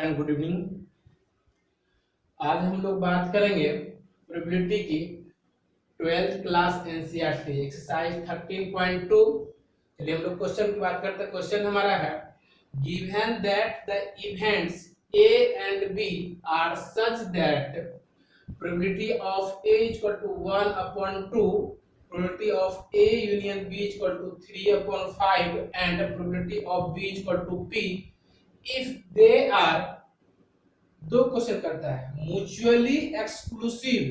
And good evening. आज हम लोग बात करेंगे प्रोबेबिलिटी की 12th क्लास एनसीईआरटी एक्सरसाइज 13.2। चलिए हम लोग क्वेश्चन की बात करते हैं। क्वेश्चन हमारा है given that the events a and B are such that probability of a equal to 1/2, probability of A union b equal to 3/5 and probability of b equal to p if they are. दो question करता है mutually exclusive,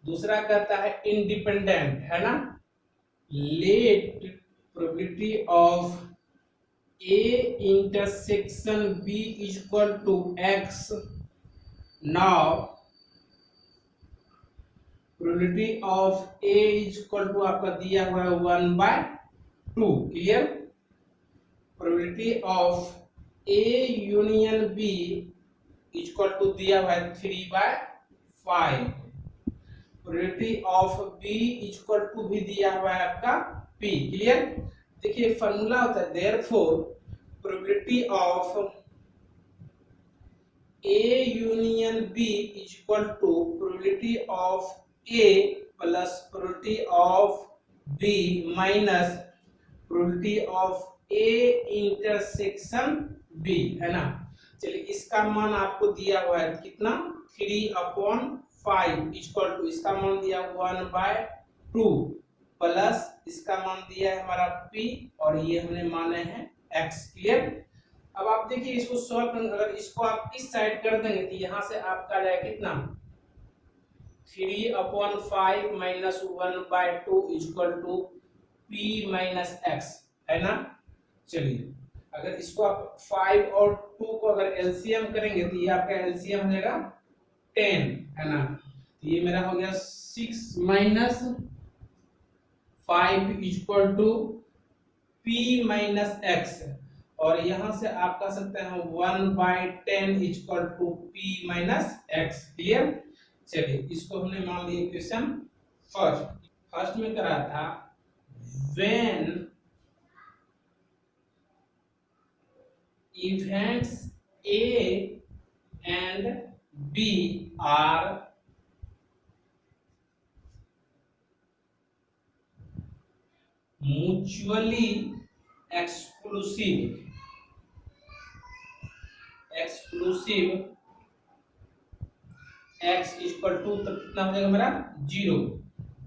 दूसरा कहता है independent, है ना। Let probability of A intersection B is equal to x. Now probability of A is equal to आपका दिया हुआ है 1/2। Clear. Probability of A union b equal to दिया हुआ है 3/5। Probability of b equal to भी दिया हुआ है आपका पी। क्लियर। देखिए फॉर्मूला होता है therefore probability of A union b equal to probability of A plus probability of B minus probability of A intersection b, है ना। चलिए इसका मान आपको दिया हुआ है कितना 3/5 इक्वल टू इसका मान दिया 1/2 प्लस इसका मान दिया है हमारा p और ये हमने माने हैं x। क्लियर। अब आप देखिए इसको सॉल्व करना, अगर इसको आप इस साइड कर देंगे तो यहां से आपका आ जाएगा कितना 3/5 minus 1/2 equal to p minus x, है ना। चलिए अगर इसको आप 5 और 2 को अगर एलसीएम करेंगे तो ये आपका एलसीएम हो जाएगा 10, है ना। तो ये मेरा हो गया 6 minus 5 equal to p minus x, और यहां से आप कह सकते हैं 1/10 equal to p minus x। Clear. चलिए इसको हमने मान लिया क्वेश्चन फर्स्ट में करा था when events A and B are mutually exclusive x equal to तब कितना हो जाएगा मेरा 0।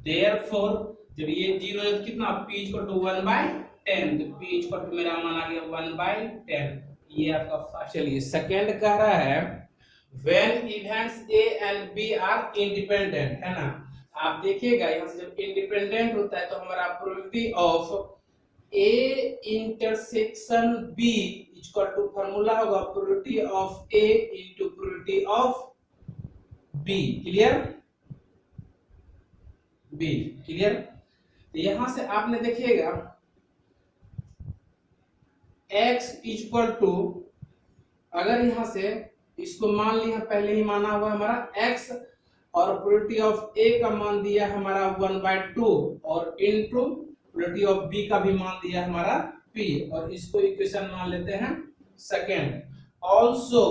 देयरफॉर जब ये 0 है तो कितना p इक्वल टू 1/10, तो p इक्वल टू मेरा मान आ गया 1/10। ये आपका फर्स्ट। चलिए सेकंड कह रहा है when events A and B are independent, है ना। आप देखिएगा यहाँ से जब इंडिपेंडेंट होता है तो हमारा probability of A intersection B equal to formula होगा probability of A into probability of B। Clear. B clear. तो यहां से आपने देखिएगा x इक्वल टू, अगर यहां से इसको मान लिया पहले ही माना हुआ हमारा x और प्रोबेबिलिटी ऑफ a का मान दिया हमारा 1/2 और इनटू प्रोबेबिलिटी ऑफ b का भी मान दिया हमारा p, और इसको इक्वेशन मान लेते हैं second. Also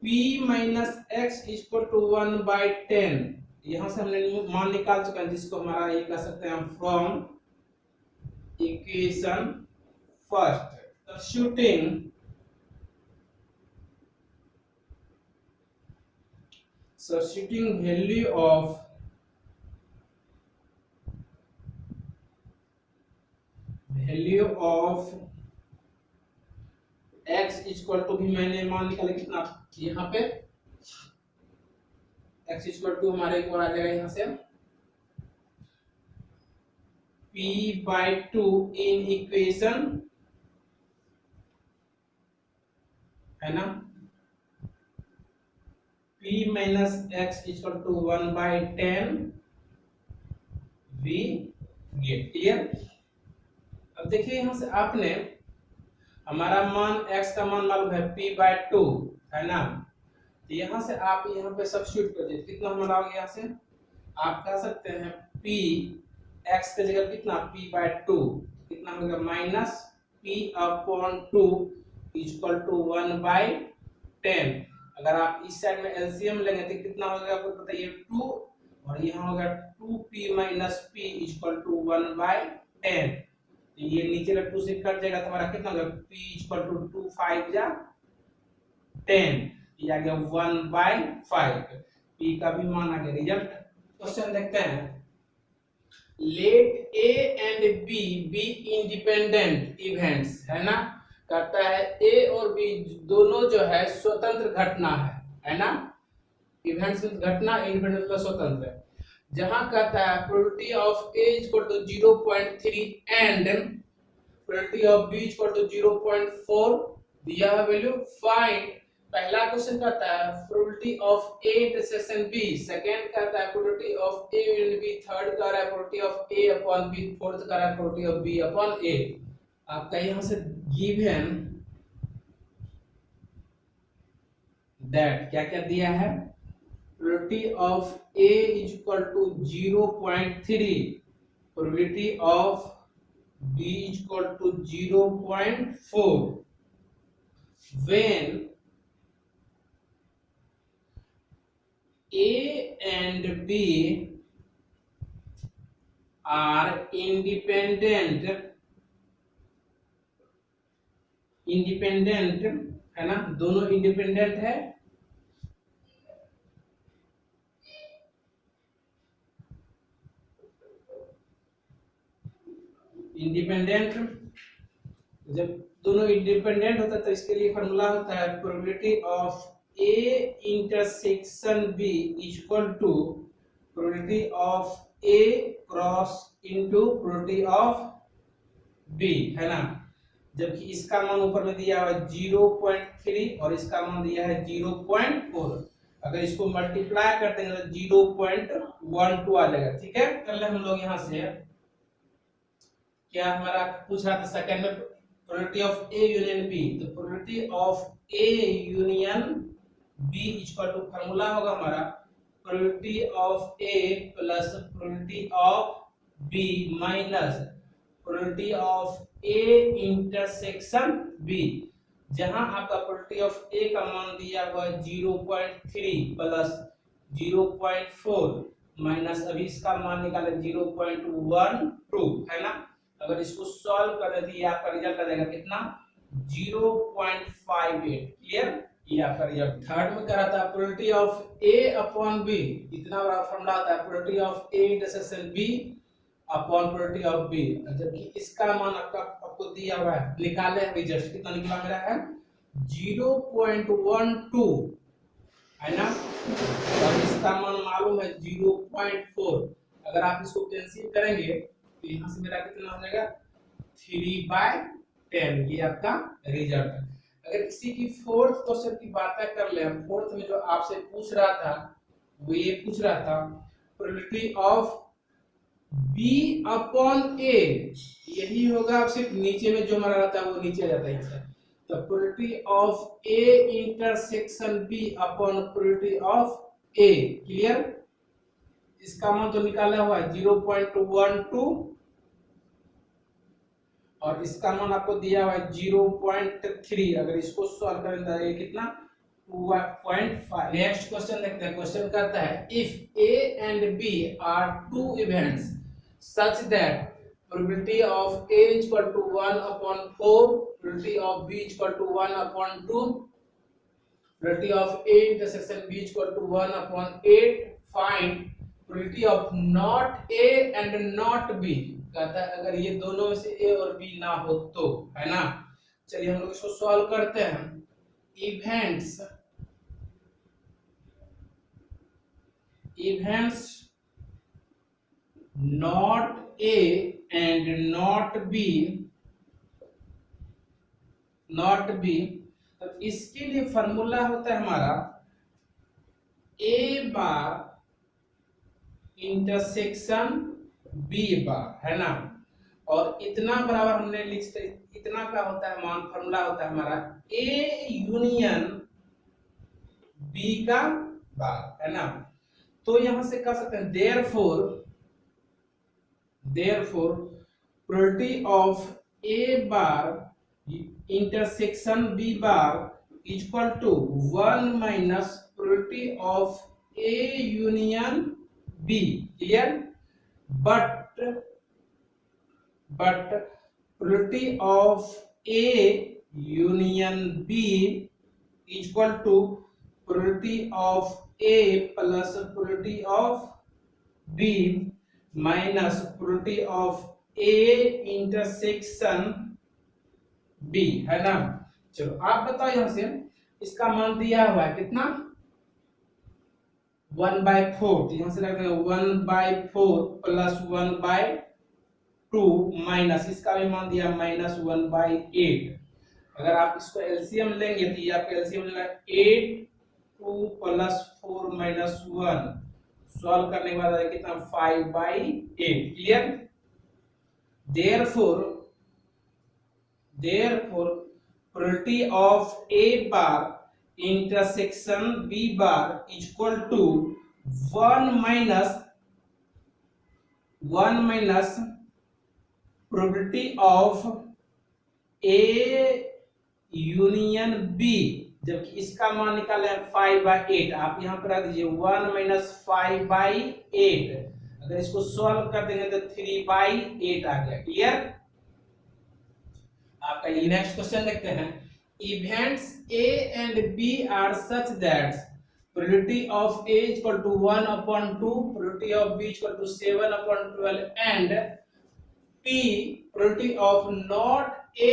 p minus x equal to 1/10। यहां से हमने मान निकाल चुका है जिसको हमारा ये कह सकते हैं from equation first substituting value of x equal to भी मैंने मान निकाला कितना यहाँ पे x इक्वल टू हमारे को आ जाएगा यहाँ से p/2 इन इक्वेशन, है ना। p minus x equal to 1/10 we get. Clear. अब देखिए यहां से आपने हमारा मान x का मान मालूम है p/2, है ना। तो यहां से आप यहां पे सब्स्टिट्यूट कर दीजिए कितना हमारा हो गया। यहां से आप कह सकते हैं p x के जगह कितना p/2 कितना होगा माइनस p/2 इक्वल टू 1/10। अगर आप इस साइड में एलसीएम लेंगे तो कितना हो जाएगा आपको बताइए 2, और यहाँ होगा 2p - p इक्वल टू 1/10। ये नीचे का 2 से कट जाएगा तो हमारा कितना होगा p इक्वल टू 2 5 जा 10, ये आ गया 1/5। p का भी मान आ गया। रिजल्ट क्वेश्चन देखते हैं। Let a and b b independent events, है ना। कहता है a और b दोनों जो है स्वतंत्र घटना है ना। इवेंट्स में घटना, इंडिपेंडेंट मतलब स्वतंत्र है। जहां कहता है probability of a equal to 0.3 and probability of b equal to 0.4 दिया है वैल्यू, फाइंड। पहला क्वेश्चन कहता है probability of a intersection b, second कहता है probability of a union b, third कह रहा है probability of a upon b, fourth कह रहा है probability of b upon a। आपका यहां से गिवन दैट क्या क्या दिया है, probability of a is equal to 0.3, probability of b is equal to 0.4 when a and b are independent है ना, दोनों इंडिपेंडेंट है। इंडिपेंडेंट जब दोनों इंडिपेंडेंट होता है तो इसके लिए फॉर्मूला होता है probability of a intersection b equal to probability of a cross into probability of b, है ना। जबकि इसका मान ऊपर में दिया हुआ है 0.3 और इसका मान दिया है 0.4। अगर इसको मल्टीप्लाई करते हैं तो 0.12 आ जाएगा। ठीक है, कर ले हम लोग यहां से। क्या हमारा पूछ रहा था सेकंड में probability of a union b, तो probability of a union b equal to formula होगा हमारा probability of a plus probability of b minus probability of a intersection b। जहां आपका प्रोबेबिलिटी ऑफ a का मान दिया हुआ है 0.3 प्लस 0.4 माइनस अभी इसका मान निकाले 0.12, है ना। अगर इसको सॉल्व कर देते ये आपका रिजल्ट आ जाएगा कितना 0.58। क्लियर, ये आपका रिजल्ट। थर्ड में कह रहा था probability of a upon b, इतना बड़ा फॉर्मूला आता है probability of a intersection b upon probability of b, जबकि इसका मान आपको दिया हुआ है, निकाले रिजल्ट कितना निकला मेरा है 0.12, है ना। और इसका मान मालूम है 0.4। अगर आप इसको कैंसिल करेंगे तो यहाँ से मेरा कितना हो जाएगा 3/10। ये आपका रिजल्ट है। अगर इसी की फोर्थ क्वेश्चन की बातें कर ले, फोर्थ में जो आपसे पूछ रहा था वो ये पूछ रहा था probability of b upon a, यही होगा। आप सिर्फ नीचे में जो हमारा रहता है वो नीचे जाता है। तो probability of a intersection b upon probability of a। Clear, इसका मान तो निकाला हुआ है 0.12 और इसका मान आपको दिया हुआ है 0.3। अगर इसको सॉल्व करें तो ये कितना 2.5। नेक्स्ट क्वेश्चन देखते हैं। क्वेश्चन कहता है if a and b are two events such that probability of a is equal to 1/4, probability of b is equal to 1/2, probability of a intersection b is equal to 1/8, find probability of not a and not b। कहता है अगर ये दोनों में से a और b ना हो तो, है ना। चलिए हम लोग इसको सॉल्व करते हैं। Events not a and not b, तो इसके लिए फॉर्मूला होता है हमारा a बार इंटरसेक्शन b बार, है ना। और इतना बराबर हमने लिख, इतना का होता है मान, फॉर्मूला होता है हमारा a यूनियन b का बार, है ना। तो यहां से कह सकते हैं therefore probability of a bar intersection B bar equal to 1 minus probability of A union b, clear. But probability of A union b equal to probability of A plus probability of B minus probability of A intersection b, है ना। चलो आप बताओ, यहां से इसका मान दिया हुआ है कितना, 1/4। तो यहां से लगता है 1/4 प्लस 1/2 माइनस इसका भी मान दिया -1/8। अगर आप इसको एलसीएम लेंगे तो ये आपका एलसीएम लेगा 8 2 प्लस 4 माइनस 1, सॉल्व करने के बाद कितना 5/8, clear. therefore probability of a bar intersection b bar equal to 1 minus probability of a union b, जबकि इसका मान निकाले 5/8। आप यहाँ पर रख दीजिए 1 माइनस 5/8। अगर इसको सॉल्व कर देंगे तो 3/8 आ गया, क्लियर। आपका ये नेक्स्ट क्वेश्चन देखते हैं। Events a and b are such that probability of a equal to 1/2, probability of b equal to 7/12 and p probability of not a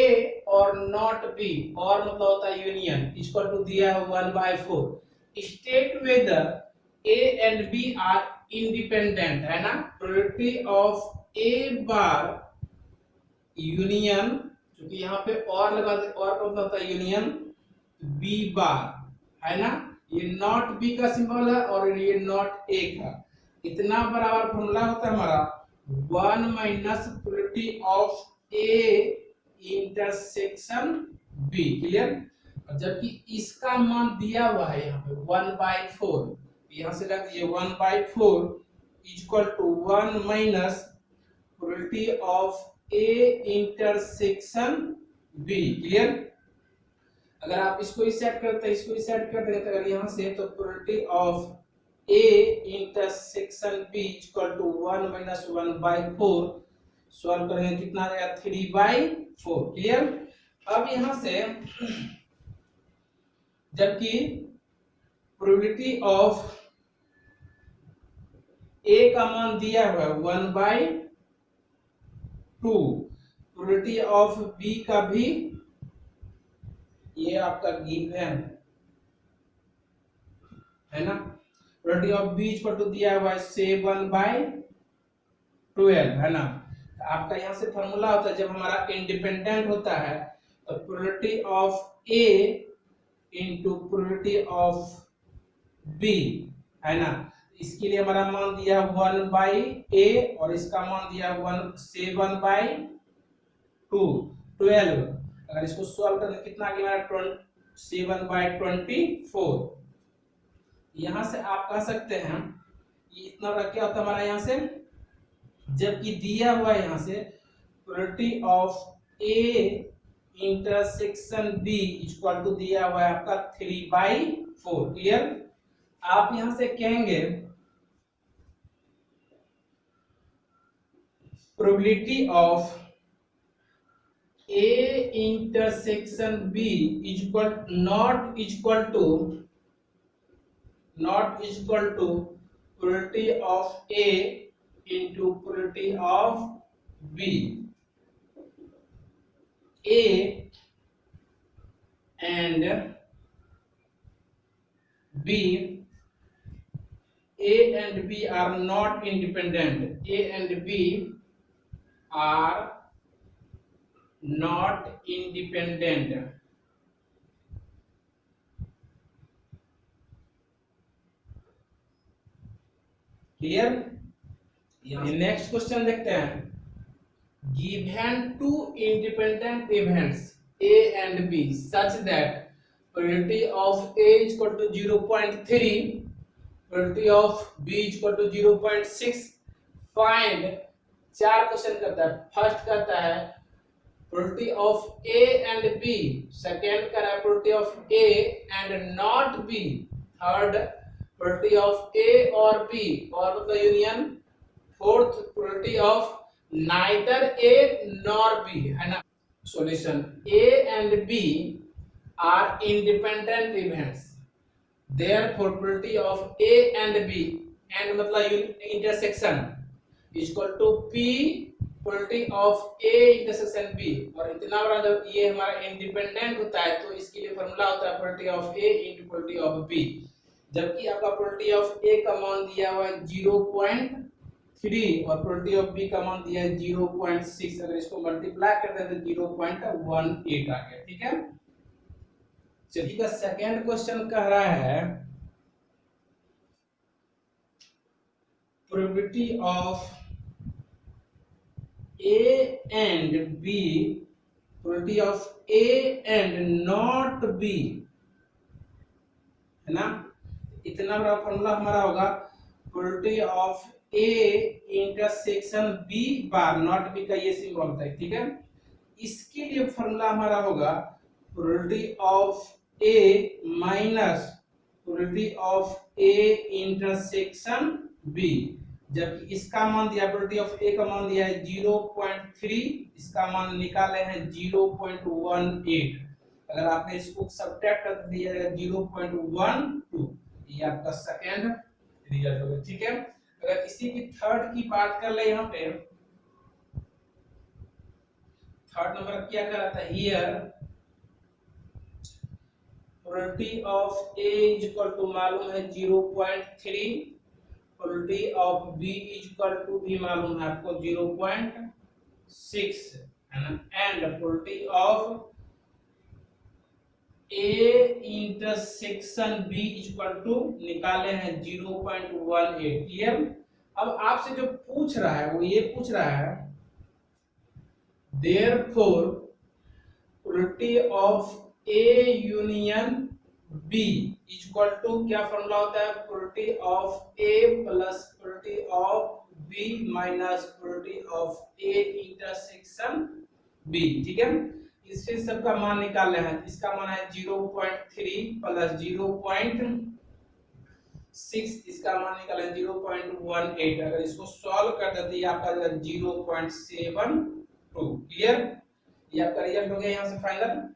और not b, और मतलब होता है यूनियन, इक्वल टू दिया है 1/4। State whether a and b are independent, है ना। probability of a bar union, क्योंकि यहाँ पे और लगा दे, और मतलब होता है यूनियन बी बार, है ना। ये नॉट बी का सिंबल है और ये नॉट ए का, इतना बराबर फॉर्मूला होता है हमारा 1 minus probability of A intersection b, clear. जबकि इसका मान दिया हुआ है यहाँ पे 1/4, यहाँ से लग दीजिए 1/4 equal to 1 minus probability of A intersection b, clear. अगर आप इसको ही सेट करते हैं, इसको ही सेट करते हैं, तो अगर यहाँ से तो probability of A intersection b equal to 1 minus 1/4, solve करेंगे कितना आ जाएगा 3/4, क्लियर। अब यहाँ से जबकि प्रोबेबिलिटी ऑफ ए का मान दिया हुआ है 1/2, प्रोबेबिलिटी ऑफ बी का भी ये आपका गिवन है ना। Probability of b equal to दिया हुआ है 7/12, है ना। तो आपका यहाँ से फॉर्मूला होता है, जब हमारा इंडिपेंडेंट होता है तो probability of a into probability of b, है ना। इसके लिए हमारा मान दिया 1/a और इसका मान दिया 7/12। अगर इसको सॉल्व करें कितना आ गया 7/24। यहां से आप कह सकते हैं ये इतना बड़ा क्या होता है हमारा यहाँ से, जबकि दिया हुआ है यहाँ से probability of A intersection b equal to दिया हुआ है आपका 3/4, क्लियर। आप यहां से कहेंगे probability of A intersection b equal not equal to probability of a into probability of b. A and B are not independent. A and B are not independent. Clear. Next question देखते हैं। Given two independent events A and B such that probability of A is equal to 0.3, probability of B is equal to 0.6, find। चार question करता है। First कहता है probability of A and B, second का है probability of A and not B, third probability of A और B और मतलब union, fourth probability of neither A nor B, है ना। Solution A and B are independent events, therefore probability of A and B and मतलब intersection equal to P probability of A intersection B, और इतना बड़ा जब ये हमारा independent होता है तो इसके लिए फॉर्मूला होता है probability of a into probability of b, जबकि आपका प्रोबेबिलिटी ऑफ ए का मान दिया हुआ है 0.3 और प्रोबेबिलिटी ऑफ बी का मान दिया है 0.6, अगर इसको मल्टीप्लाई करते हैं तो 0.18 आ गया, ठीक है। चलिए का सेकंड क्वेश्चन कह रहा है probability of A and B, probability of A and not B, है ना। इतना बड़ा फॉर्मूला हमारा होगा probability of A intersection B bar, not B का ये सिंबल होता है, ठीक है। इसके लिए फॉर्मूला हमारा होगा probability of A minus probability of A intersection B, जबकि इसका मान दिया प्रोबेबिलिटी ऑफ ए का मान दिया है 0.3, इसका मान निकाले हैं 0.18, अगर आपने इसको सब्ट्रैक्ट कर दिया जाएगा 0.12, ये आपका सेकंड रिजल्ट होगा, ठीक है। अगर इसी की थर्ड की बात कर ले, यहाँ पे थर्ड नंबर क्या कर रहा था, here probability of A is equal to मालूम है 0.3, probability of B is equal to भी मालूम है आपको 0.6, है ना, and probability of A intersection B is equal to निकाले हैं 0.18, क्लियर। अब आपसे जो पूछ रहा है वो ये पूछ रहा है therefore probability of A union B is equal to, क्या फॉर्मूला होता है, probability of A plus probability of B minus probability of A intersection B, ठीक है। इससे सबका मान निकालना है, इसका मान है 0.3 प्लस 0.6, इसका मान निकाला है 0.18, अगर इसको सॉल्व कर देते हैं आपका 0.72, क्लियर। ये आपका रिजल्ट हो गया यहाँ से फाइनल,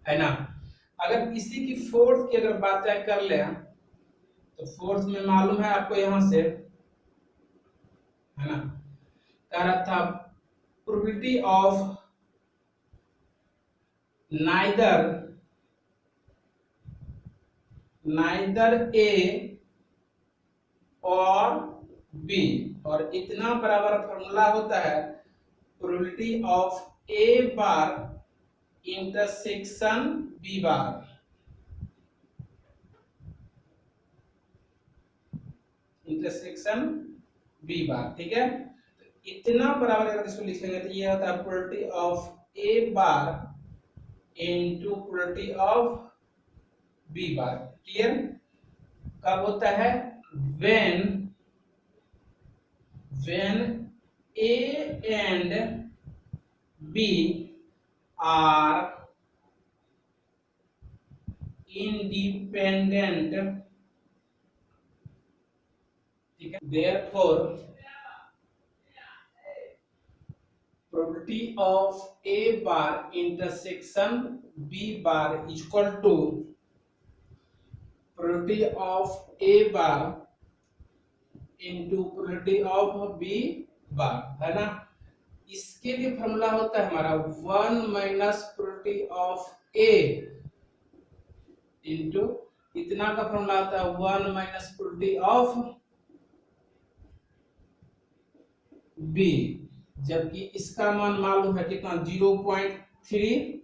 है ना। अगर इसी की फोर्थ की अगर बात कर ले तो फोर्थ में मालूम है आपको यहां से, है ना, कह रहा था प्रोबेबिलिटी ऑफ नाइदर ए और बी, और इतना बराबर फॉर्मूला होता है probability of A bar intersection B bar, intersection B bar, ठीक है। तो इतना बराबर अगर इसको लिखेंगे तो ये होता है probability of A bar into probability of B bar, clear. कब होता है, when A and B are independent, ठीक है, therefore probability of a bar intersection b bar is equal to probability of a bar into probability of b bar, है ना। इसके लिए formula होता है हमारा 1 minus probability of a into, इतना का फॉर्मूला होता है 1 माइनस प्रोबेबिलिटी ऑफ बी, जबकि इसका मान मालूम है कितना 0.3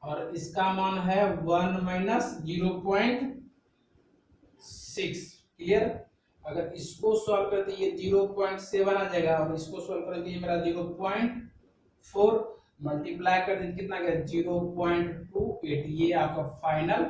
और इसका मान है 1 माइनस 0.6, क्लियर। अगर इसको सॉल्व करते ये 0.7 आ जाएगा और इसको सॉल्व करते ये मेरा 0.4 मल्टीप्लाई कर देते कितना गया 0.28, ये आपका फाइनल